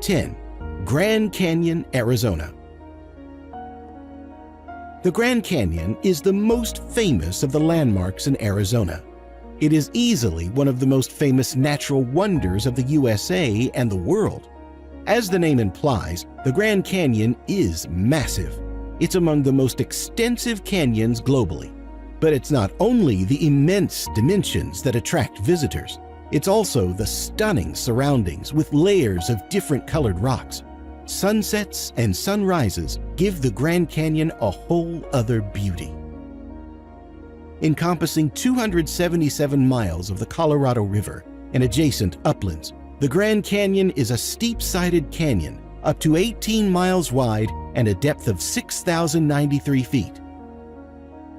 10. Grand Canyon, Arizona. The Grand Canyon is the most famous of the landmarks in Arizona. It is easily one of the most famous natural wonders of the USA and the world. As the name implies, the Grand Canyon is massive. It's among the most extensive canyons globally. But it's not only the immense dimensions that attract visitors, it's also the stunning surroundings with layers of different colored rocks. Sunsets and sunrises give the Grand Canyon a whole other beauty. Encompassing 277 miles of the Colorado River and adjacent uplands, the Grand Canyon is a steep-sided canyon up to 18 miles wide and a depth of 6,093 feet.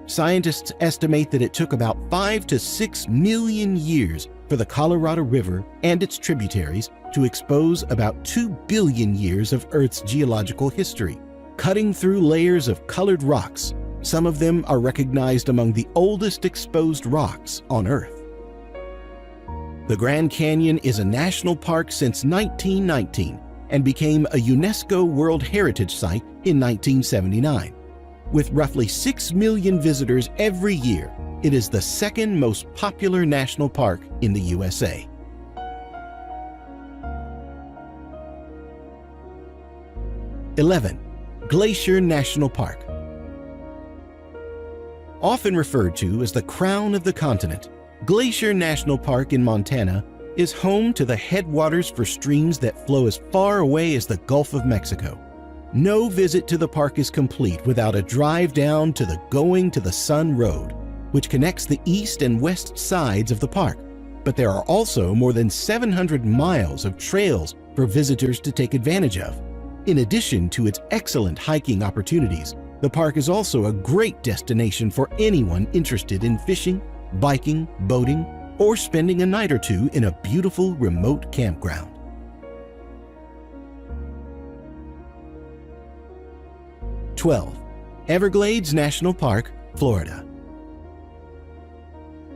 Scientists estimate that it took about 5 to 6 million years for the Colorado River and its tributaries to expose about 2 billion years of Earth's geological history, cutting through layers of colored rocks. Some of them are recognized among the oldest exposed rocks on Earth. The Grand Canyon is a national park since 1919 and became a UNESCO World Heritage Site in 1979. With roughly 6 million visitors every year, it is the second most popular national park in the USA. Glacier National Park. Often referred to as the crown of the continent, Glacier National Park in Montana is home to the headwaters for streams that flow as far away as the Gulf of Mexico. No visit to the park is complete without a drive down to the Going to the Sun Road, which connects the east and west sides of the park. But there are also more than 700 miles of trails for visitors to take advantage of. In addition to its excellent hiking opportunities, the park is also a great destination for anyone interested in fishing, biking, boating, or spending a night or two in a beautiful remote campground. 12. Everglades National Park, Florida.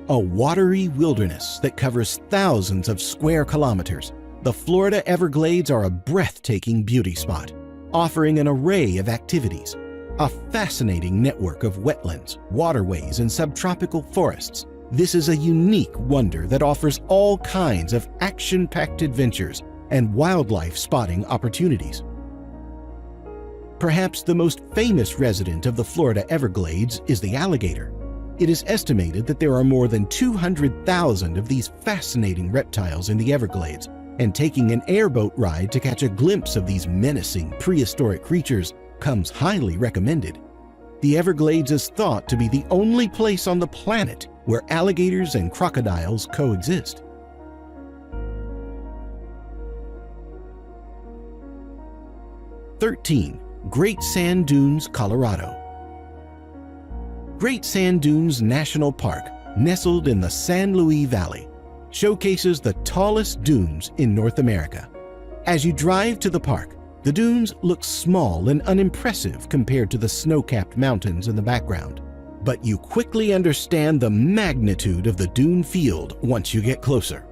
A watery wilderness that covers thousands of square kilometers, the Florida Everglades are a breathtaking beauty spot, offering an array of activities. A fascinating network of wetlands, waterways, and subtropical forests. This is a unique wonder that offers all kinds of action-packed adventures and wildlife spotting opportunities. Perhaps the most famous resident of the Florida Everglades is the alligator. It is estimated that there are more than 200,000 of these fascinating reptiles in the Everglades, and taking an airboat ride to catch a glimpse of these menacing prehistoric creatures comes highly recommended. The Everglades is thought to be the only place on the planet where alligators and crocodiles coexist. 13. Great Sand Dunes, Colorado. Great Sand Dunes National Park, nestled in the San Luis Valley, showcases the tallest dunes in North America. As you drive to the park, the dunes look small and unimpressive compared to the snow-capped mountains in the background. But you quickly understand the magnitude of the dune field once you get closer.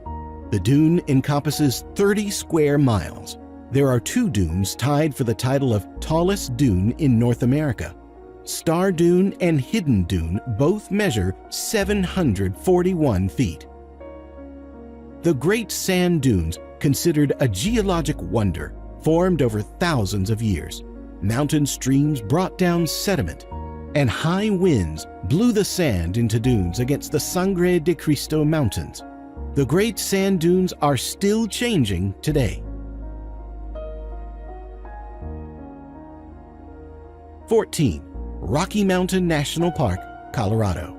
The dune encompasses 30 square miles. There are 2 dunes tied for the title of tallest dune in North America. Star Dune and Hidden Dune both measure 741 feet. The Great Sand Dunes, considered a geologic wonder, formed over thousands of years. Mountain streams brought down sediment, and high winds blew the sand into dunes against the Sangre de Cristo Mountains. The Great Sand Dunes are still changing today. 14. Rocky Mountain National Park, Colorado.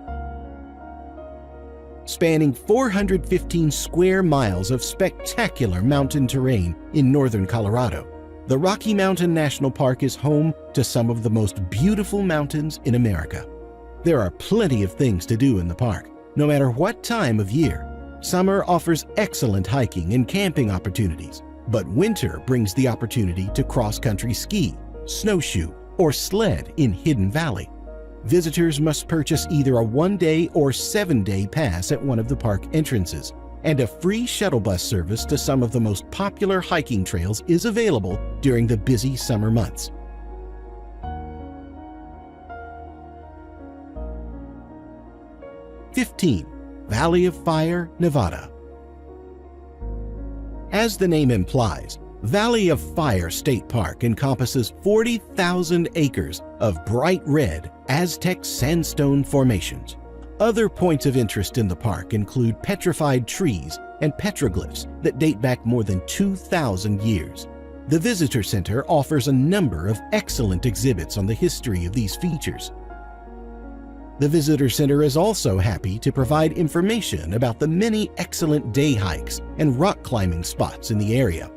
Spanning 415 square miles of spectacular mountain terrain in northern Colorado, the Rocky Mountain National Park is home to some of the most beautiful mountains in America. There are plenty of things to do in the park, no matter what time of year. Summer offers excellent hiking and camping opportunities, but winter brings the opportunity to cross-country ski, snowshoe, or sled in Hidden Valley. Visitors must purchase either a 1-day or 7-day pass at one of the park entrances, and a free shuttle bus service to some of the most popular hiking trails is available during the busy summer months. (15) Valley of Fire, Nevada. As the name implies, Valley of Fire State Park encompasses 40,000 acres of bright red Aztec sandstone formations. Other points of interest in the park include petrified trees and petroglyphs that date back more than 2,000 years. The Visitor Center offers a number of excellent exhibits on the history of these features. The Visitor Center is also happy to provide information about the many excellent day hikes and rock climbing spots in the area.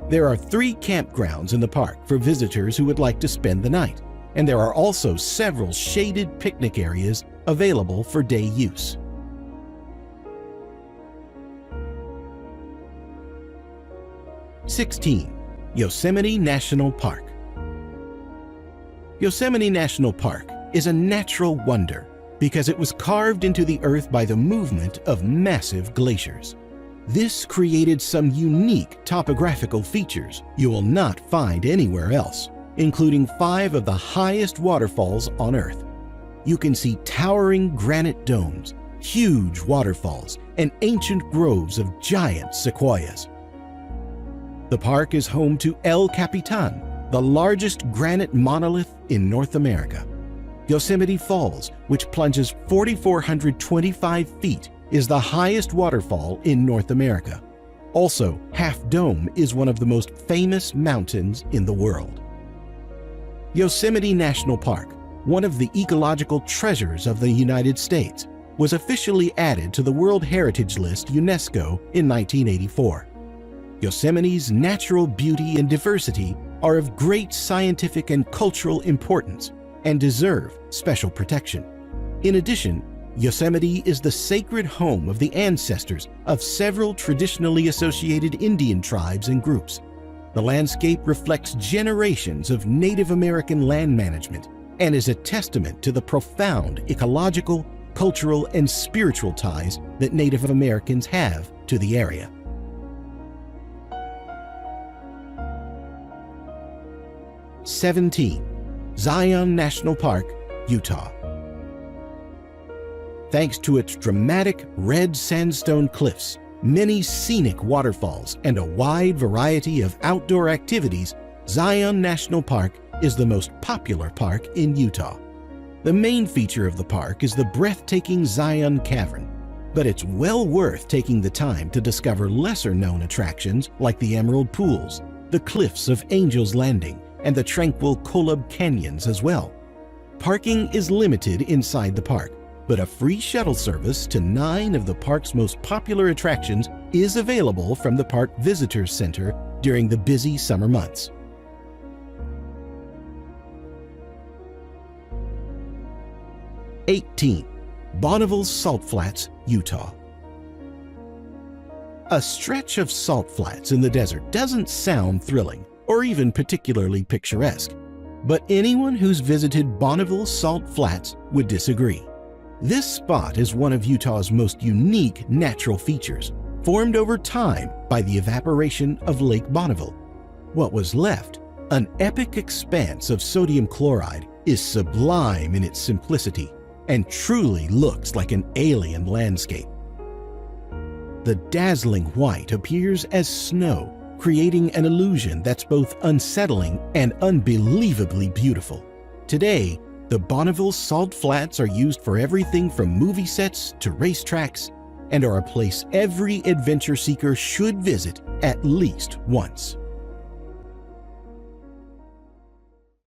There are 3 campgrounds in the park for visitors who would like to spend the night, and there are also several shaded picnic areas available for day use. (16) Yosemite National Park. Yosemite National Park is a natural wonder because it was carved into the earth by the movement of massive glaciers. This created some unique topographical features you will not find anywhere else, including 5 of the highest waterfalls on Earth. You can see towering granite domes, huge waterfalls, and ancient groves of giant sequoias. The park is home to El Capitan, the largest granite monolith in North America. Yosemite Falls, which plunges 4,425 feet, is the highest waterfall in North America. Also, Half Dome is one of the most famous mountains in the world. Yosemite National Park, one of the ecological treasures of the United States, was officially added to the World Heritage List UNESCO in 1984. Yosemite's natural beauty and diversity are of great scientific and cultural importance and deserve special protection. In addition, Yosemite is the sacred home of the ancestors of several traditionally associated Indian tribes and groups. The landscape reflects generations of Native American land management and is a testament to the profound ecological, cultural, and spiritual ties that Native Americans have to the area. (17) Zion National Park, Utah. Thanks to its dramatic red sandstone cliffs, many scenic waterfalls, and a wide variety of outdoor activities, Zion National Park is the most popular park in Utah. The main feature of the park is the breathtaking Zion Cavern, but it's well worth taking the time to discover lesser-known attractions like the Emerald Pools, the cliffs of Angel's Landing, and the tranquil Kolob Canyons as well. Parking is limited inside the park, but a free shuttle service to 9 of the park's most popular attractions is available from the Park Visitors Center during the busy summer months. (18) Bonneville Salt Flats, Utah. A stretch of salt flats in the desert doesn't sound thrilling or even particularly picturesque, but anyone who's visited Bonneville Salt Flats would disagree. This spot is one of Utah's most unique natural features, formed over time by the evaporation of Lake Bonneville. What was left, an epic expanse of sodium chloride, is sublime in its simplicity and truly looks like an alien landscape. The dazzling white appears as snow, creating an illusion that's both unsettling and unbelievably beautiful. Today, the Bonneville Salt Flats are used for everything from movie sets to racetracks and are a place every adventure seeker should visit at least once.